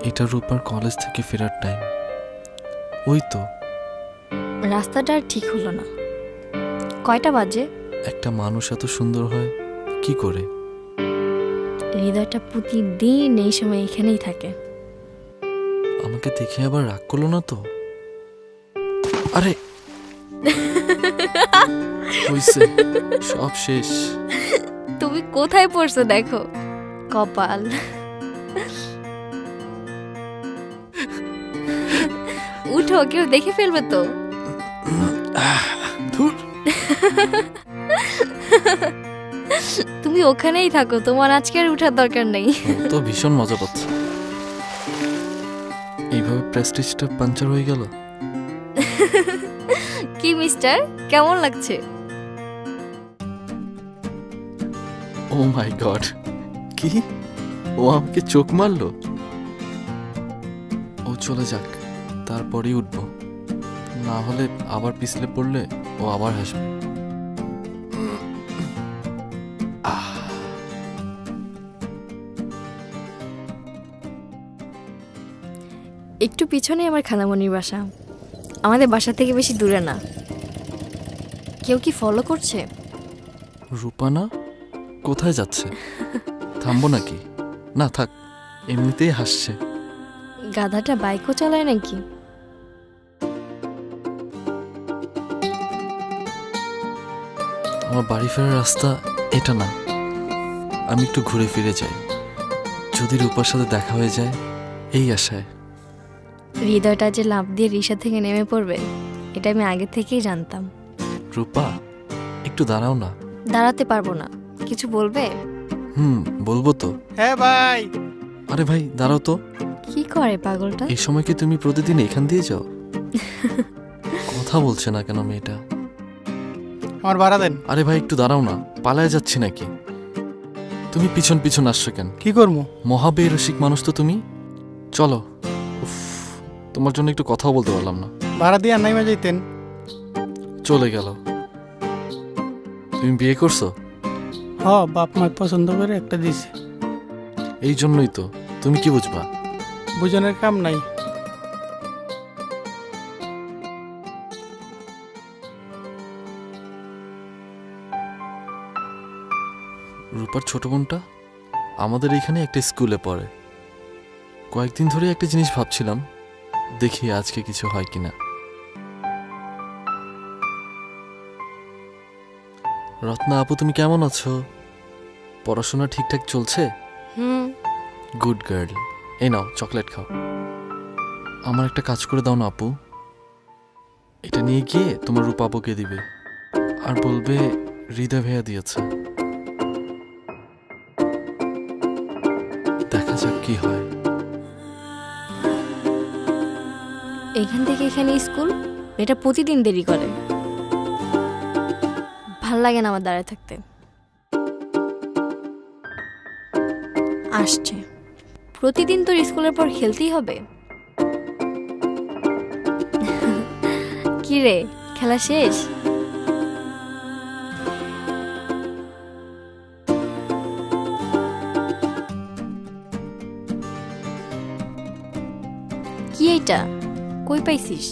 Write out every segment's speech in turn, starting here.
এটা রূপার কলেজ থেকে ফেরার টাইম। ওই তো রাস্তাটা আর ঠিক হলো না। কয়টা বাজে? একটা মানুষ এত সুন্দর হয় কি করে? হৃদয়টা প্রতিদিন এই সময় এখানেই থাকে। আমাকে দেখে আবার রাগ করলো না তো? আরে হইছে, সব শেষ। তুমি কোথায় পড়ছো দেখো, কপাল। উঠো, কেউ দেখে ফেলবে তো। ধুর। তুমি ওখানেই থাকো, তোমার আজকে আর উঠার দরকার নেই। তো ভীষণ মজা পাচ্ছে। এইভাবে প্রেস্টিজটা পাঞ্চার হয়ে গেল। কি মিস্টার, কেমন লাগছে? ও মাই গড, কি ও আমাকে চোখ মারলো? ও চলে যাক, তারপরেই উঠবো। না হলে আবার পিছলে পড়লে ও আবার হাসবে। একটু পিছনে আমার খালামণির বাসা, আমাদের বাসা থেকে বেশি দূরে না। কেউ কি ফলো করছে? রূপানা কোথায় যাচ্ছে? থামবো নাকি? না থাক, এমনিতেই হাসছে। গাধাটা বাইকও চালায় নাকি? আমার বাড়ি ফেরার রাস্তা এটা না। আমি একটু ঘুরে ফিরে যাই, যদি রূপার সাথে দেখা হয়ে যায়, এই আশায়। হৃদয়টা যে লাফ দিয়ে রিক্সা থেকে নেমে পড়বে, এটা আমি আগে থেকেই জানতাম। রূপা একটু দাঁড়াও না। দাঁড়াতে পারবো না, কিছু বলবে? বলবো তো। হ্যাঁ ভাই। আরে ভাই দাঁড়াও তো। কি করে পাগলটা? এই সময় কি তুমি প্রতিদিন এখান দিয়ে যাও? কথা বলছে না কেন মেয়েটা? আমার ভাড়া দেন। আরে ভাই একটু দাঁড়াও না, পালায় যাচ্ছি নাকি? তুমি পিছন পিছন আসছো কেন? কি করবো? মহাবেরসিক মানুষ তো তুমি। চলো। উফ, তোমার জন্য একটু কথাও বলতে পারলাম না। ভাড়া দিয়ে আর নাই যাইতেন। চলে গেল। তুমি বিয়ে করছো? হ, বাপ মা পছন্দ করে একটা দিছে। এই জন্যই তো। তুমি কি বুঝবা? বুঝনের কাম নাই। রূপার ছোট বোনটা আমাদের এখানে একটা স্কুলে পড়ে। কয়েকদিন ধরে একটা জিনিস ভাবছিলাম, দেখি আজকে কিছু হয় কিনা। রত্না আপু, তুমি কেমন আছো? পড়াশোনা ঠিকঠাক চলছে? Good girl. এই নাও চকলেট খাও। আমার একটা কাজ করে দাও না আপু। এটা নিয়ে গিয়ে তোমার রূপা আপুকে দিবে, আর বলবে হৃদয় ভাইয়া দিয়েছে। দেখা যাক কি হয়। এখান থেকে এখানে স্কুল, এটা প্রতিদিন দেরি করে। ভাল লাগে না আমার দাঁড়ায় থাকতে। আসছে, প্রতিদিন তোর স্কুলের পর খেলতেই হবে। কি রে, খেলা শেষ? কি এইটা, কই পাইছিস?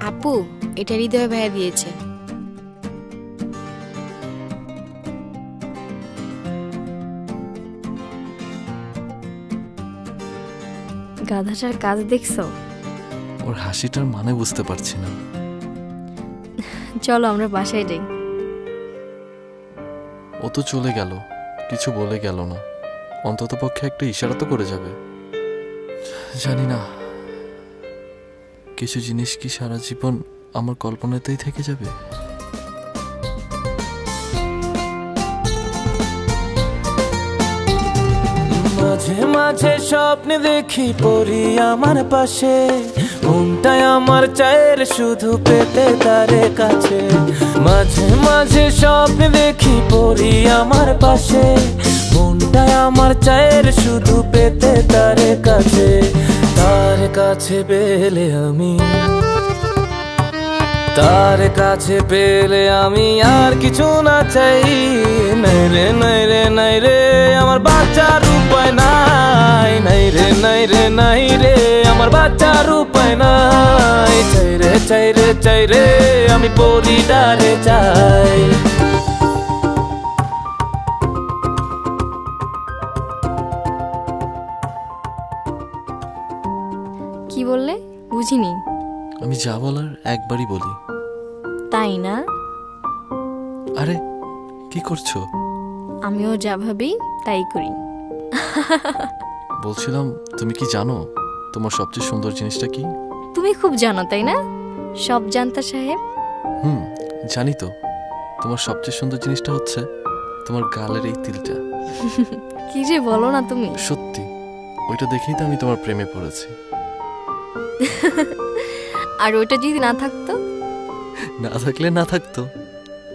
আপু, এটা হৃদয় ভাইয়া দিয়েছে। গাধাটার কাজ দেখছো? ওর হাসিটার মানে বুঝতে পারছি না। চলো আমরা বাসায় যাই। ও তো চলে গেল, কিছু বলে গেল না। অন্তত পক্ষে একটা ইশারা তো করে যাবে। জানি না, কিছু জিনিস কি সারা জীবন আমার কল্পনাতেই থেকে যাবে। মাঝে মাঝে স্বপ্নে দেখি পড়ি আমার পাশে, মনটাই আমার চায়ের শুধু পেতে তারে কাছে। মাঝে মাঝে স্বপ্নে দেখি পড়ি আমার পাশে, মনটাই আমার চায়ের শুধু পেতে তারে কাছে। তার কাছে পেলে আমি তারে কাছে পেলে আমি আর কিছু না চাই। নাই রে নাই রে নাই রে আমার বাচ্চার উপায় নাই। নাই রে নাই রে নাই রে আমার বাচ্চার উপায় নাই। চাই রে চাই রে চাই রে আমি পরিটারে চাই। কি বললে বুঝিনি। আমি যা বলার একবারই বলি। তাই না? আরে কি করছো? আমিও যা ভাবি তাই করি। বলছিলাম তুমি কি জানো তোমার সবচেয়ে সুন্দর জিনিসটা কি? তুমি খুব জানো তাই না, সব জানতা সাহেব। জানি তো। তোমার সবচেয়ে সুন্দর জিনিসটা হচ্ছে তোমার গালের এই তিলটা। কি যে বলো না তুমি। সত্যি, ওইটা দেখেই তো আমি তোমার প্রেমে পড়েছি। আর ওইটা যদি না থাকতো? না থাকলে না থাকতো,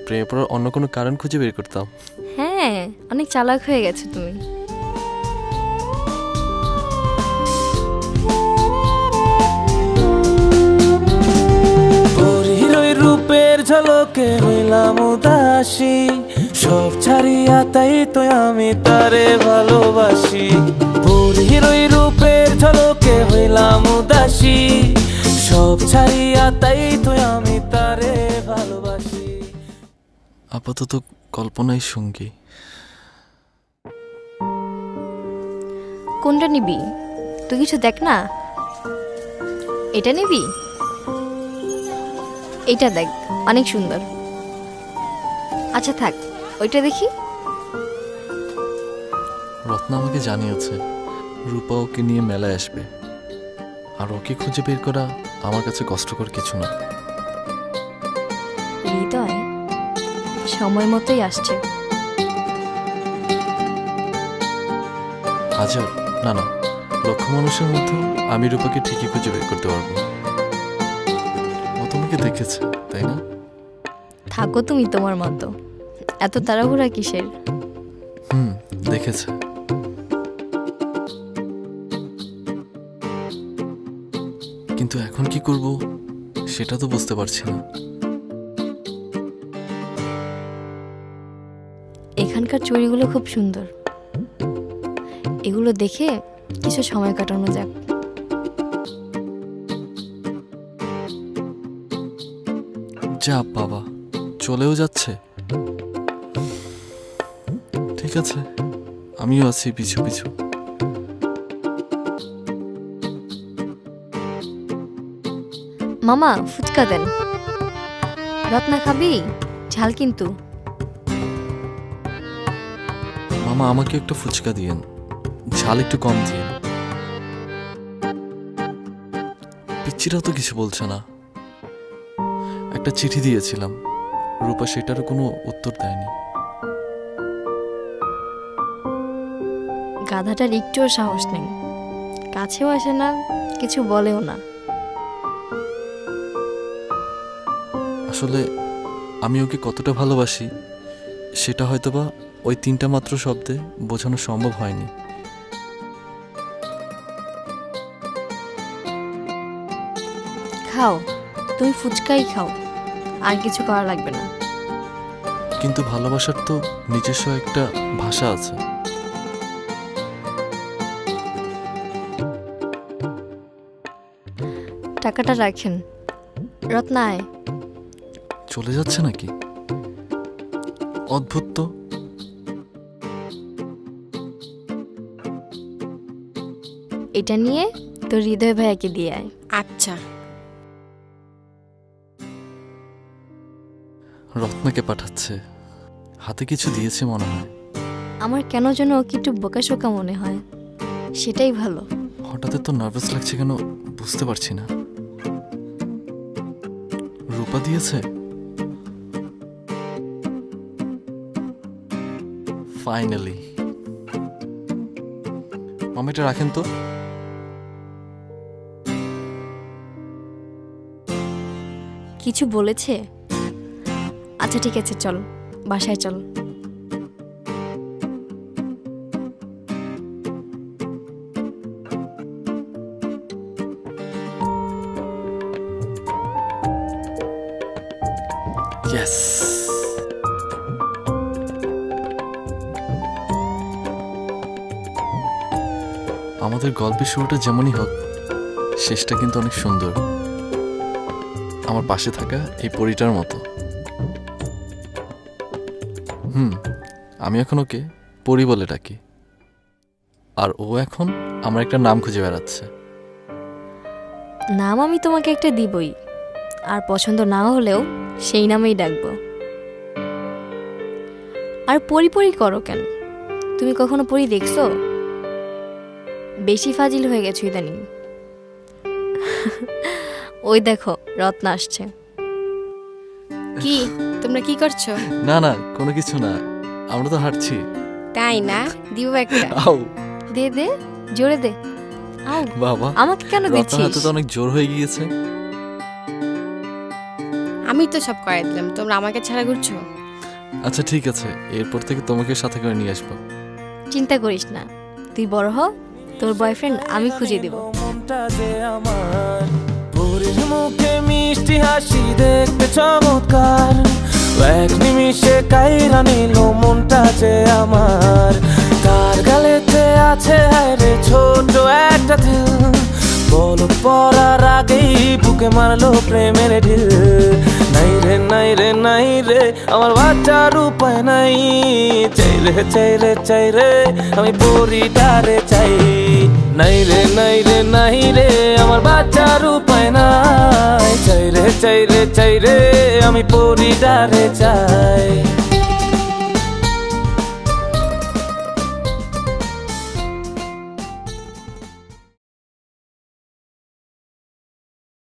প্রেমে পড়ার অন্য কোনো কারণ খুঁজে বের করতাম। হ্যাঁ, অনেক চালাক হয়ে গেছো তুমি। পরীর ওই রূপের ঝলকে হইলাম উদাসী, সব ছাড়িয়া তাই তো আমি তারে ভালোবাসি। পরীর ওই রূপের ঝলকে হইলাম উদাসী, সব ছাড়িয়া তাই তো আমি তারে ভালোবাসি। আপাতত কল্পনাই সঙ্গী। কোনটা নিবি? তুই কিছু দেখ না। এটা নিবি? এটা দেখ, অনেক সুন্দর। আচ্ছা থাক, ওইটা দেখি। রত্না আমাকে জানিয়েছে রূপা ওকে নিয়ে মেলায় আসবে, আর ওকে খুঁজে বের করা আমার কাছে কষ্টকর কিছু না। হৃদয় সময় মতোই আসছে। হাজার না না, লক্ষ মানুষের মধ্যে আমি রূপাকে ঠিকই খুঁজে বের করতে পারবো। ও তোমাকে দেখেছে তাই না? থাকো তুমি তোমার মতো, এত তাড়াহুড়া কিসের? দেখেছে। কিন্তু এখন কি করব সেটা তো বুঝতে পারছি না। এখানকার চুড়িগুলো খুব সুন্দর, এগুলো দেখে কিছু সময় কাটানো যাক। যা বাবা, চলেও যাচ্ছে। ঠিক আছে, আমিও আছি পিছু পিছু। মামা ফুচকা দেন। রত্না খাবি? ঝাল কিন্তু। মামা আমাকে একটা ফুচকা দিয়েন, ঝাল একটু কম দিয়েন। পিচ্চিরাও তো কিছু বলছে না। একটা চিঠি দিয়েছিলাম, রূপা সেটারও কোনো উত্তর দেয়নি। গাধাটার একটুও সাহস নেই, কাছেও আসে না, কিছু বলেও না। আসলে আমি ওকে কতটা ভালোবাসি সেটা হয়তোবা ওই 3টা মাত্র শব্দে বোঝানো সম্ভব হয়নি। খাও, তুমি ফুচকাই খাও, আর কিছু করা লাগবে না। কিন্তু ভালোবাসার তো নিজস্ব একটা ভাষা আছে। টাকাটা রাখেন। রত্নায় চলে যাচ্ছে নাকি? অদ্ভুত তো। এটা নিয়ে তোর হৃদয় ভাইয়াকে দিয়ে আয়। আচ্ছা। রত্নাকে পাঠাচ্ছে, হাতে কিছু দিয়েছে মনে হয়। আমার কেন যেন ওকে একটু বোকাশোকা মনে হয়, সেটাই ভালো। হঠাৎ তো নার্ভাস লাগছে কেন বুঝতে পারছি না। রূপা দিয়েছে? ফাইনালি। মামা এটা রাখেন তো। কিছু বলেছে? আচ্ছা ঠিক আছে, চল বাসায় চল। ইয়েস। আমাদের গল্পের শুরুটা যেমনই হোক, শেষটা কিন্তু অনেক সুন্দর। আমার পাশে থাকা এই পরীটার মতো। আমি এখন ওকে পরী বলে ডাকি, আর ও এখন আমার একটা নাম খুঁজে বেড়াচ্ছে। নাম আমি তোমাকে একটা দিবই, আর পছন্দ না হলেও সেই নামেই ডাকবো। আর পরি পরি করো কেন? তুমি কখনো পরি দেখছো? বেশি ফাজিল হয়ে গেছো ইদানিং। ওই দেখো রত্না আসছে। কি তোমরা কি করছো? না না, কোনো কিছু না, আমরা তো হাঁটছি। তাই না, দিব একটা। আও দে দে, জোরে দে। আও বাবা, আমাকে কেন রত্নার দিচ্ছিস? হাতে তো অনেক জোর হয়ে গিয়েছে। আমি তো সব করাই দিলাম, তোমরা আমাকে ছাড়া ঘুরছো। আচ্ছা ঠিক আছে, এরপর থেকে তোমাকে সাথে করে নিয়ে আসবো। চিন্তা করিস না, তুই বড় হ, তোর বয়ফ্রেন্ড আমি খুঁজে দেব। মনটা যে আমার, পরীর মুখে মিষ্টি হাসি দেখতে চমৎকার, এক নিমিষে কাইরা নিল মনটা যে আমার। তার গালেতে আছে হায়রে ছোট একটা দিল, বল পড়ার আগেই বুকে মারলো প্রেমের ঢিল। নাই রে নাই রে নাই রে আমার বাচ্চার উপায় নাই, চাই রে চাই রে চাই রে আমি পরিটারে চাই। নাই রে নাই রে নাই রে আমার বাচ্চার উপায় নাই, চাই রে চাই রে চাই রে আমি পরিটারে চাই।